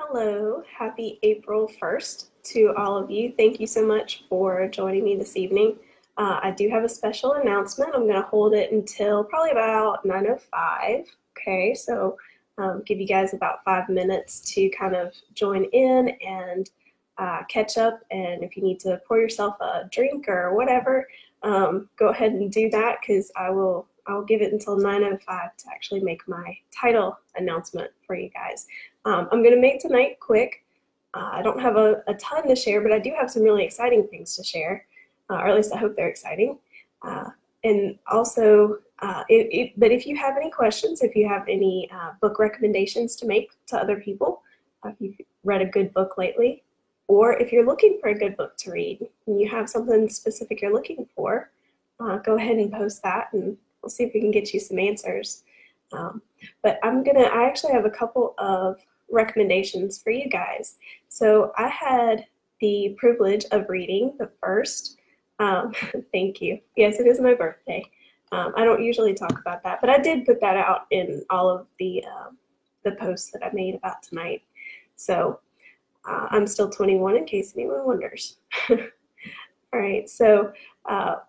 Hello, happy April 1st to all of you. Thank you so much for joining me this evening. I do have a special announcement. I'm going to hold it until probably about 9:05. Okay, so give you guys about 5 minutes to kind of join in and catch up. And if you need to pour yourself a drink or whatever, go ahead and do that because I'll give it until 9:05 to actually make my title announcement for you guys. I'm going to make tonight quick. I don't have a ton to share, but I do have some really exciting things to share, or at least I hope they're exciting. And also, but if you have any questions, if you have any book recommendations to make to other people, if you've read a good book lately, or if you're looking for a good book to read and you have something specific you're looking for, go ahead and post that and we'll see if we can get you some answers. But I actually have a couple of recommendations for you guys. So I had the privilege of reading the first, thank you. Yes, it is my birthday. I don't usually talk about that, but I did put that out in all of the posts that I made about tonight. So I'm still 21 in case anyone wonders. All right, so I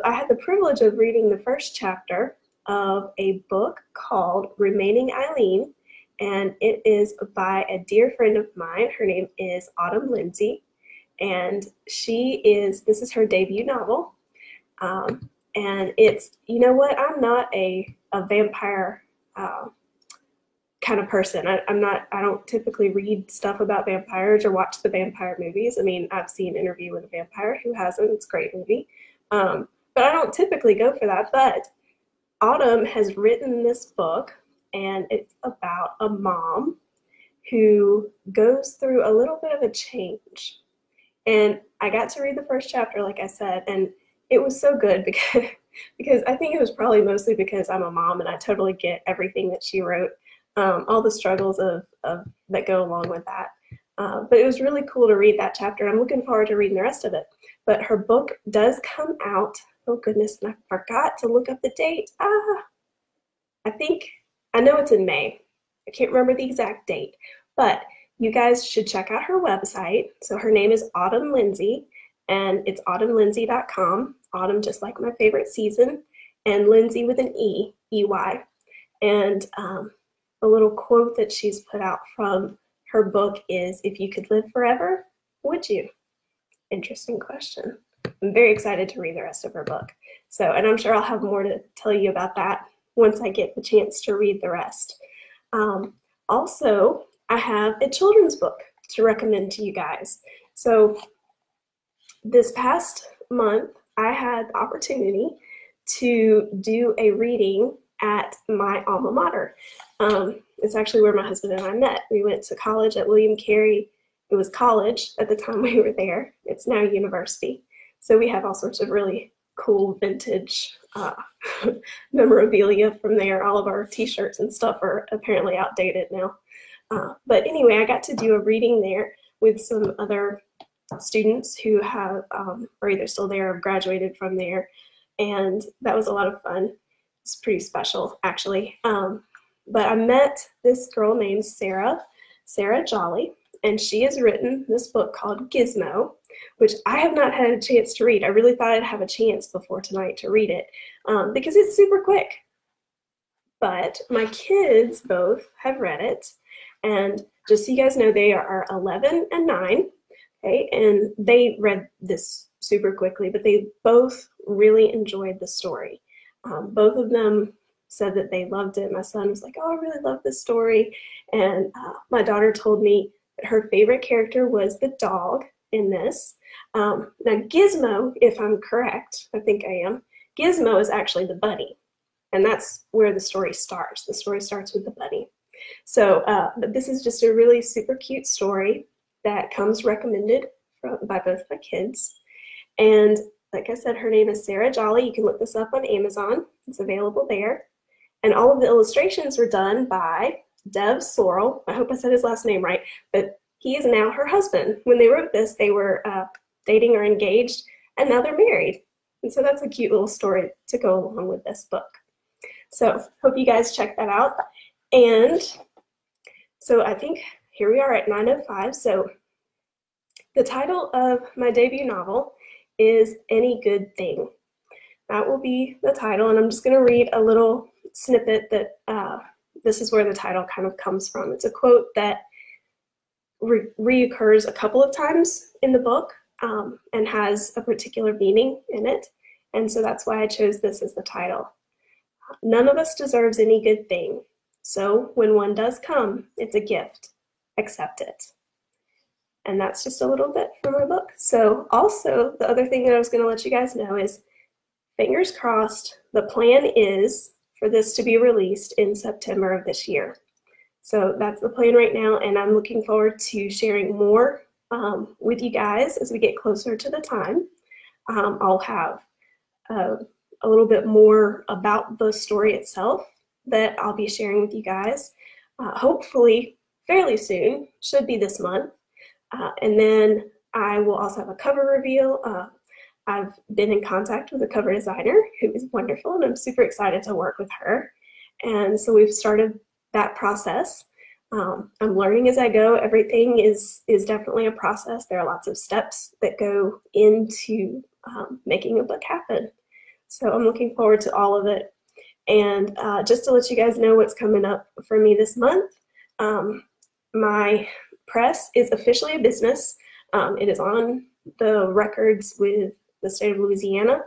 had the privilege of reading the first chapter of a book called Remaining Eileen, and it is by a dear friend of mine. Her name is Autumn Lindsay, and this is her debut novel. And it's, you know what, I'm not a vampire kind of person. I don't typically read stuff about vampires or watch the vampire movies. I mean, I've seen Interview with a Vampire. Who hasn't? It's a great movie. But I don't typically go for that. But Autumn has written this book, and it's about a mom who goes through a little bit of a change. And I got to read the first chapter, like I said, and it was so good because I think it was probably mostly because I'm a mom and I totally get everything that she wrote, all the struggles of that go along with that. But it was really cool to read that chapter. I'm looking forward to reading the rest of it. But her book does come out. Oh goodness, and I forgot to look up the date. I know it's in May. I can't remember the exact date, but you guys should check out her website. So her name is Autumn Lindsay, and it's autumnlindsay.com. Autumn, just like my favorite season, and Lindsay with an E, E-Y. And a little quote that she's put out from her book is, "If you could live forever, would you?" Interesting question. I'm very excited to read the rest of her book. So, and I'm sure I'll have more to tell you about that once I get the chance to read the rest. Also, I have a children's book to recommend to you guys. So this past month, I had the opportunity to do a reading at my alma mater. It's actually where my husband and I met. We went to college at William Carey. It was college at the time we were there. It's now university. So we have all sorts of really cool vintage memorabilia from there. All of our t-shirts and stuff are apparently outdated now. But anyway, I got to do a reading there with some other students who are either still there or graduated from there. And that was a lot of fun. It's pretty special, actually. But I met this girl named Sarah Jolly, and she has written this book called Gizmo, which I have not had a chance to read. I really thought I'd have a chance before tonight to read it because it's super quick. But my kids both have read it, and just so you guys know, they are 11 and 9, okay? And they read this super quickly, but they both really enjoyed the story. Both of them said that they loved it. My son was like, "Oh, I really love this story." And my daughter told me that her favorite character was the dog in this. Now, Gizmo, if I'm correct, I think I am, Gizmo is actually the bunny. And that's where the story starts. The story starts with the bunny. So but this is just a really super cute story that comes recommended by both my kids. And like I said, her name is Sarah Jolly. You can look this up on Amazon. It's available there. And all of the illustrations were done by Dev Sorrell. I hope I said his last name right, but he is now her husband. When they wrote this, they were dating or engaged, and now they're married. And so that's a cute little story to go along with this book. So hope you guys check that out. And so I think here we are at 9:05. So the title of my debut novel is Any Good Thing. That will be the title, and I'm just going to read a little snippet that this is where the title kind of comes from. It's a quote that reoccurs a couple of times in the book and has a particular meaning in it, and so that's why I chose this as the title. None of us deserves any good thing, so when one does come, it's a gift. Accept it. And that's just a little bit from my book. So also, the other thing that I was going to let you guys know is, fingers crossed, the plan is for this to be released in September of this year. So that's the plan right now, and I'm looking forward to sharing more with you guys as we get closer to the time. I'll have a little bit more about the story itself that I'll be sharing with you guys, hopefully fairly soon, should be this month. And then I will also have a cover reveal. I've been in contact with a cover designer who is wonderful, and I'm super excited to work with her. And so we've started that process. I'm learning as I go. Everything is definitely a process. There are lots of steps that go into making a book happen. So I'm looking forward to all of it. And just to let you guys know what's coming up for me this month, my press is officially a business. It is on the records with the state of Louisiana.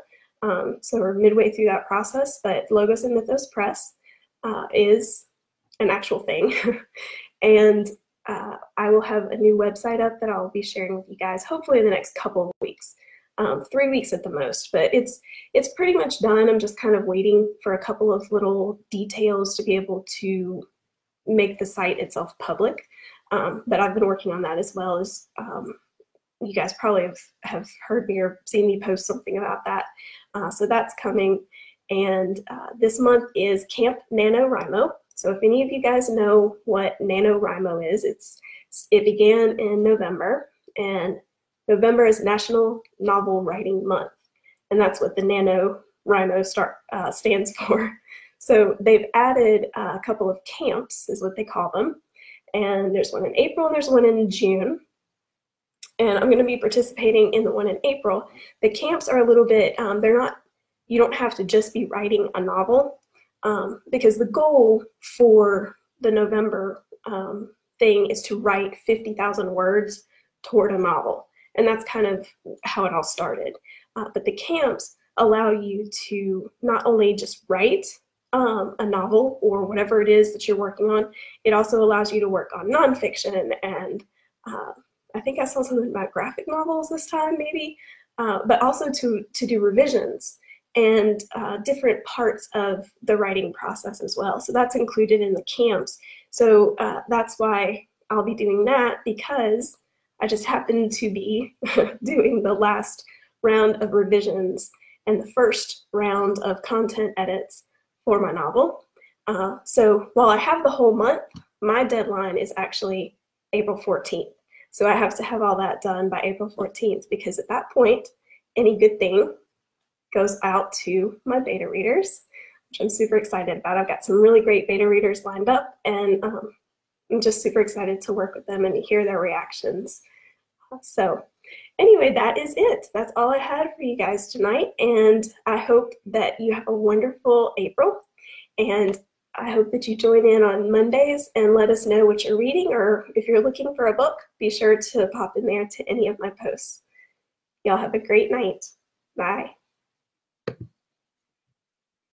So we're midway through that process, but Logos and Mythos Press is an actual thing. And I will have a new website up that I'll be sharing with you guys, hopefully in the next couple of weeks, 3 weeks at the most, but it's pretty much done. I'm just kind of waiting for a couple of little details to be able to make the site itself public. But I've been working on that as well. As you guys probably have heard me or seen me post something about that. So that's coming. And this month is Camp NaNoWriMo. So if any of you guys know what NaNoWriMo is, it began in November, and November is National Novel Writing Month. And that's what the NaNoWriMo stands for. So they've added a couple of camps, is what they call them. And there's one in April and there's one in June. And I'm going to be participating in the one in April. The camps are a little bit, you don't have to just be writing a novel, because the goal for the November thing is to write 50,000 words toward a novel. And that's kind of how it all started. But the camps allow you to not only just write a novel or whatever it is that you're working on, it also allows you to work on nonfiction, and I think I saw something about graphic novels this time maybe, but also to do revisions and different parts of the writing process as well. So that's included in the camps. So that's why I'll be doing that, because I just happen to be doing the last round of revisions and the first round of content edits for my novel. So while I have the whole month, my deadline is actually April 14th. So I have to have all that done by April 14th, because at that point, Any Good Thing goes out to my beta readers, which I'm super excited about. I've got some really great beta readers lined up, and I'm just super excited to work with them and to hear their reactions. So anyway, that is it. That's all I had for you guys tonight, and I hope that you have a wonderful April, and I hope that you join in on Mondays and let us know what you're reading, or if you're looking for a book, be sure to pop in there to any of my posts. Y'all have a great night. Bye.